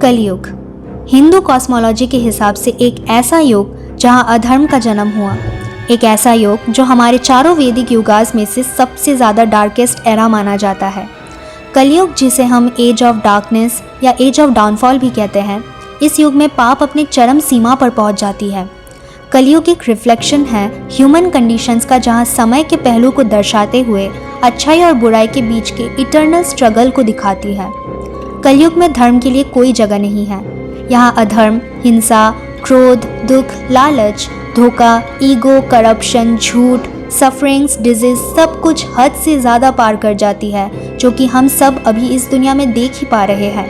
कलयुग हिंदू कॉस्मोलॉजी के हिसाब से एक ऐसा युग जहां अधर्म का जन्म हुआ। एक ऐसा युग जो हमारे चारों वैदिक युगास में से सबसे ज़्यादा डार्केस्ट एरा माना जाता है। कलयुग, जिसे हम एज ऑफ डार्कनेस या एज ऑफ डाउनफॉल भी कहते हैं, इस युग में पाप अपनी चरम सीमा पर पहुंच जाती है। कलयुग एक रिफ्लेक्शन है ह्यूमन कंडीशंस का, जहां समय के पहलू को दर्शाते हुए अच्छाई और बुराई के बीच के इटर्नल स्ट्रगल को दिखाती है। कलयुग में धर्म के लिए कोई जगह नहीं है। यहाँ अधर्म, हिंसा, क्रोध, दुख, लालच, धोखा, ईगो, करप्शन, झूठ, सफरिंग्स, डिजीज सब कुछ हद से ज़्यादा पार कर जाती है, जो कि हम सब अभी इस दुनिया में देख ही पा रहे हैं,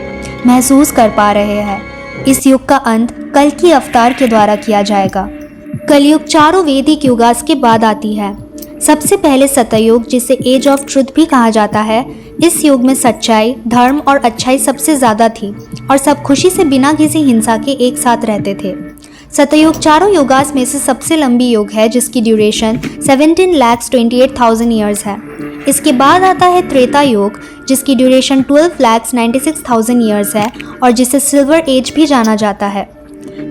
महसूस कर पा रहे हैं। इस युग का अंत कल की अवतार के द्वारा किया जाएगा। कलयुग चारों वैदिक युगास के बाद आती है। सबसे पहले सतयुग, जिसे एज ऑफ ट्रुथ भी कहा जाता है। इस युग में सच्चाई, धर्म और अच्छाई सबसे ज़्यादा थी और सब खुशी से बिना किसी हिंसा के एक साथ रहते थे। सतयुग चारों युगास में से सबसे लंबी युग है, जिसकी ड्यूरेशन 17,28,000 ईयर्स है। इसके बाद आता है त्रेता युग, जिसकी ड्यूरेशन 12,96,000 ईयर्स है और जिसे सिल्वर एज भी जाना जाता है।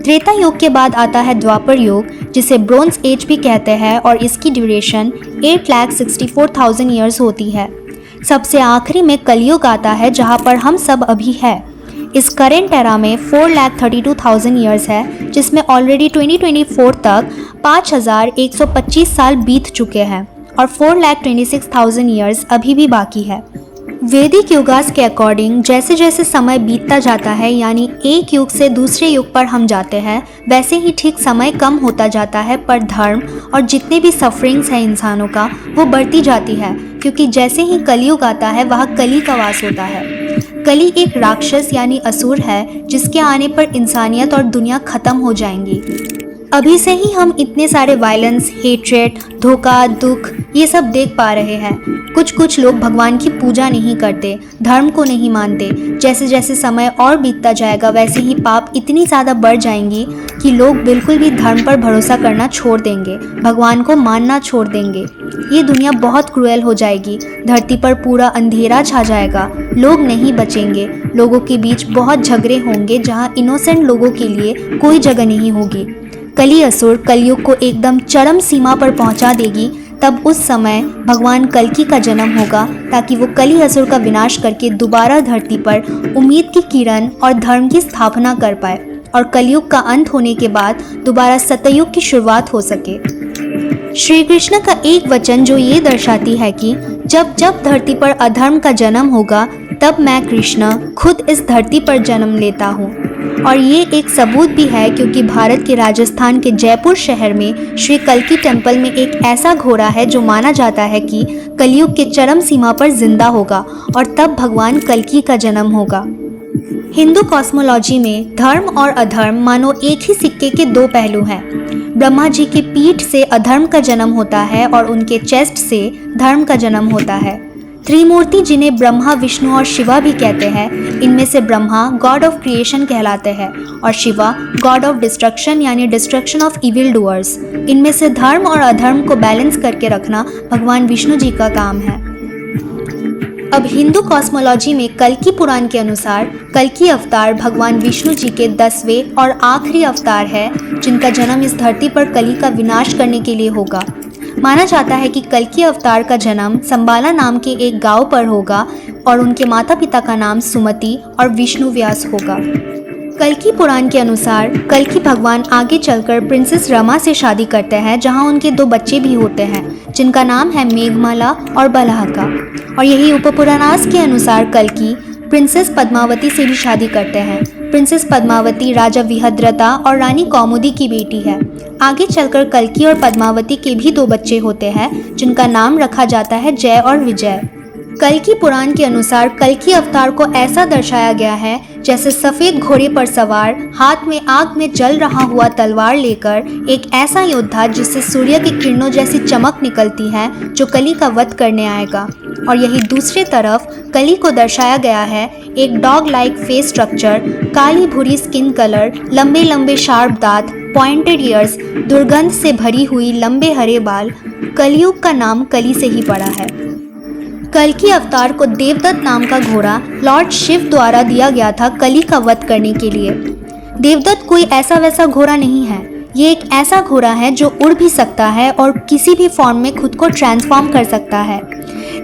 त्रेता युग के बाद आता है द्वापर युग, जिसे ब्रोंज एज भी कहते हैं और इसकी ड्यूरेशन 8,64,000 ईयर्स होती है। सबसे आखिरी में कलयुग आता है, जहाँ पर हम सब अभी है। इस करेंट एरा में 4,32,000 ईयर्स है, जिसमें ऑलरेडी 2024 तक 5,125 साल बीत चुके हैं और 4,26,000 ईयर्स अभी भी बाकी है। वैदिक युगास के अकॉर्डिंग जैसे जैसे समय बीतता जाता है, यानी एक युग से दूसरे युग पर हम जाते हैं, वैसे ही ठीक समय कम होता जाता है, पर धर्म और जितने भी सफरिंग्स हैं इंसानों का, वो बढ़ती जाती है, क्योंकि जैसे ही कलयुग आता है वहाँ कली का वास होता है। कली एक राक्षस यानी असुर है, जिसके आने पर इंसानियत और दुनिया खत्म हो जाएंगी। अभी से ही हम इतने सारे वायलेंस, हेट्रेट, धोखा, दुख ये सब देख पा रहे हैं। कुछ लोग भगवान की पूजा नहीं करते, धर्म को नहीं मानते। जैसे जैसे समय और बीतता जाएगा, वैसे ही पाप इतनी ज़्यादा बढ़ जाएंगी कि लोग बिल्कुल भी धर्म पर भरोसा करना छोड़ देंगे, भगवान को मानना छोड़ देंगे। ये दुनिया बहुत क्रूएल हो जाएगी, धरती पर पूरा अंधेरा छा जाएगा, लोग नहीं बचेंगे, लोगों के बीच बहुत झगड़े होंगे, जहाँ इनोसेंट लोगों के लिए कोई जगह नहीं होगी। कली असुर कलयुग को एकदम चरम सीमा पर पहुंचा देगी। तब उस समय भगवान कल्कि का जन्म होगा, ताकि वो कली असुर का विनाश करके दोबारा धरती पर उम्मीद की किरण और धर्म की स्थापना कर पाए और कलयुग का अंत होने के बाद दोबारा सतयुग की शुरुआत हो सके। श्री कृष्ण का एक वचन जो ये दर्शाती है कि जब जब धरती पर अधर्म का जन्म होगा, तब मैं कृष्ण खुद इस धरती पर जन्म लेता हूँ। और ये एक सबूत भी है, क्योंकि भारत के राजस्थान के जयपुर शहर में श्री कल्कि टेम्पल में एक ऐसा घोड़ा है जो माना जाता है कि कलयुग के चरम सीमा पर जिंदा होगा और तब भगवान कल्कि का जन्म होगा। हिंदू कॉस्मोलॉजी में धर्म और अधर्म मानो एक ही सिक्के के दो पहलू हैं। ब्रह्मा जी की पीठ से अधर्म का जन्म होता है और उनके चेस्ट से धर्म का जन्म होता है। त्रिमूर्ति, जिन्हें ब्रह्मा, विष्णु और शिवा भी कहते हैं, इनमें से ब्रह्मा गॉड ऑफ क्रिएशन कहलाते हैं और शिवा गॉड ऑफ डिस्ट्रक्शन यानी डिस्ट्रक्शन ऑफ इविल डूअर्स। इनमें से धर्म और अधर्म को बैलेंस करके रखना भगवान विष्णु जी का काम है। अब हिंदू कॉस्मोलॉजी में कल्कि पुराण के अनुसार कल्कि अवतार भगवान विष्णु जी के 10वें और आखिरी अवतार है, जिनका जन्म इस धरती पर कली का विनाश करने के लिए होगा। माना जाता है कि कल्कि अवतार का जन्म संबाला नाम के एक गांव पर होगा और उनके माता पिता का नाम सुमति और विष्णु व्यास होगा। कल्कि पुराण के अनुसार कल्कि भगवान आगे चलकर प्रिंसेस रमा से शादी करते हैं, जहां उनके 2 बच्चे भी होते हैं, जिनका नाम है मेघमाला और बलहाका। और यही उपपुराणास के अनुसार कल्कि प्रिंसेस पद्मावती से भी शादी करते हैं। प्रिंसेस पद्मावती राजा विहद्रता और रानी कौमुदी की बेटी है। आगे चलकर कल्कि और पद्मावती के भी 2 बच्चे होते हैं, जिनका नाम रखा जाता है जय और विजय। कल्कि पुराण के अनुसार कल्कि अवतार को ऐसा दर्शाया गया है जैसे सफ़ेद घोड़े पर सवार, हाथ में आग में जल रहा हुआ तलवार लेकर एक ऐसा योद्धा जिससे सूर्य की किरणों जैसी चमक निकलती है, जो कली का वध करने आएगा। और यही दूसरी तरफ कली को दर्शाया गया है एक डॉग लाइक फेस स्ट्रक्चर, काली भूरी स्किन कलर, लंबे लंबे शार्प दांत, पॉइंटेड ईयर्स, दुर्गंध से भरी हुई लंबे हरे बाल। कलयुग का नाम कली से ही पड़ा है। कल्कि अवतार को देवदत्त नाम का घोड़ा लॉर्ड शिव द्वारा दिया गया था कली का वध करने के लिए। देवदत्त कोई ऐसा वैसा घोड़ा नहीं है, ये एक ऐसा घोड़ा है जो उड़ भी सकता है और किसी भी फॉर्म में खुद को ट्रांसफॉर्म कर सकता है।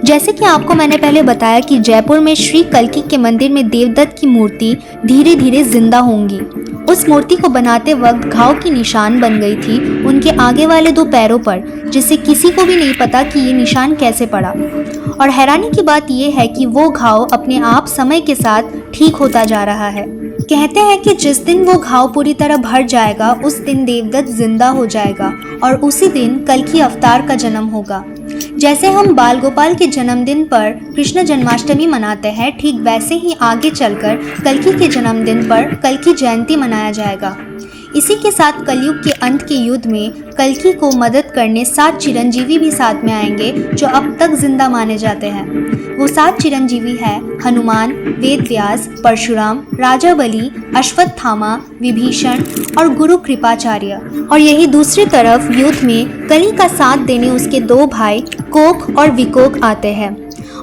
जैसे कि आपको मैंने पहले बताया कि जयपुर में श्री कल्कि के मंदिर में देवदत्त की मूर्ति धीरे धीरे जिंदा होंगी। उस मूर्ति को बनाते वक्त घाव की निशान बन गई थी उनके आगे वाले 2 पैरों पर, जिससे किसी को भी नहीं पता कि ये निशान कैसे पड़ा। और हैरानी की बात यह है कि वो घाव अपने आप समय के साथ ठीक होता जा रहा है। कहते हैं कि जिस दिन वो घाव पूरी तरह भर जाएगा उस दिन देवदत्त जिंदा हो जाएगा और उसी दिन कल्कि अवतार का जन्म होगा। जैसे हम बाल गोपाल के जन्मदिन पर कृष्ण जन्माष्टमी मनाते हैं, ठीक वैसे ही आगे चलकर कल्कि के जन्मदिन पर कल्कि जयंती मनाया जाएगा। इसी के साथ कलयुग के अंत के युद्ध में कल्कि को मदद करने 7 चिरंजीवी भी साथ में आएंगे जो अब तक जिंदा माने जाते हैं। वो 7 चिरंजीवी है हनुमान, वेदव्यास, परशुराम, राजा बलि, अश्वत्थामा, विभीषण और गुरु कृपाचार्य। और यही दूसरी तरफ युद्ध में कली का साथ देने उसके 2 भाई कोक और विकोक आते हैं।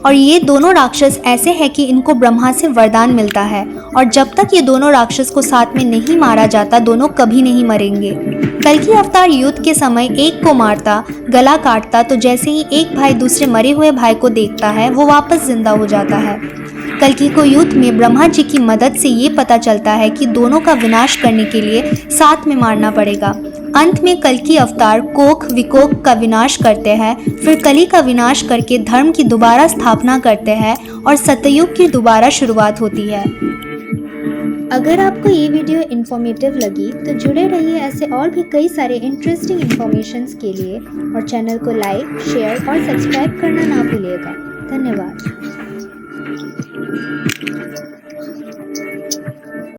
और ये दोनों राक्षस ऐसे हैं कि इनको ब्रह्मा से वरदान मिलता है और जब तक ये दोनों राक्षस को साथ में नहीं मारा जाता दोनों कभी नहीं मरेंगे। कल्कि अवतार युद्ध के समय एक को मारता, गला काटता, तो जैसे ही एक भाई दूसरे मरे हुए भाई को देखता है वो वापस जिंदा हो जाता है। कल्कि को युद्ध में ब्रह्मा जी की मदद से ये पता चलता है कि दोनों का विनाश करने के लिए साथ में मारना पड़ेगा। अंत में कल्कि अवतार कोक विकोक का विनाश करते हैं, फिर कली का विनाश करके धर्म की दोबारा स्थापना करते हैं और सतयुग की दोबारा शुरुआत होती है। अगर आपको ये वीडियो इन्फॉर्मेटिव लगी तो जुड़े रहिए ऐसे और भी कई सारे इंटरेस्टिंग इन्फॉर्मेशंस के लिए और चैनल को लाइक, शेयर और सब्सक्राइब करना ना भूलिएगा। धन्यवाद।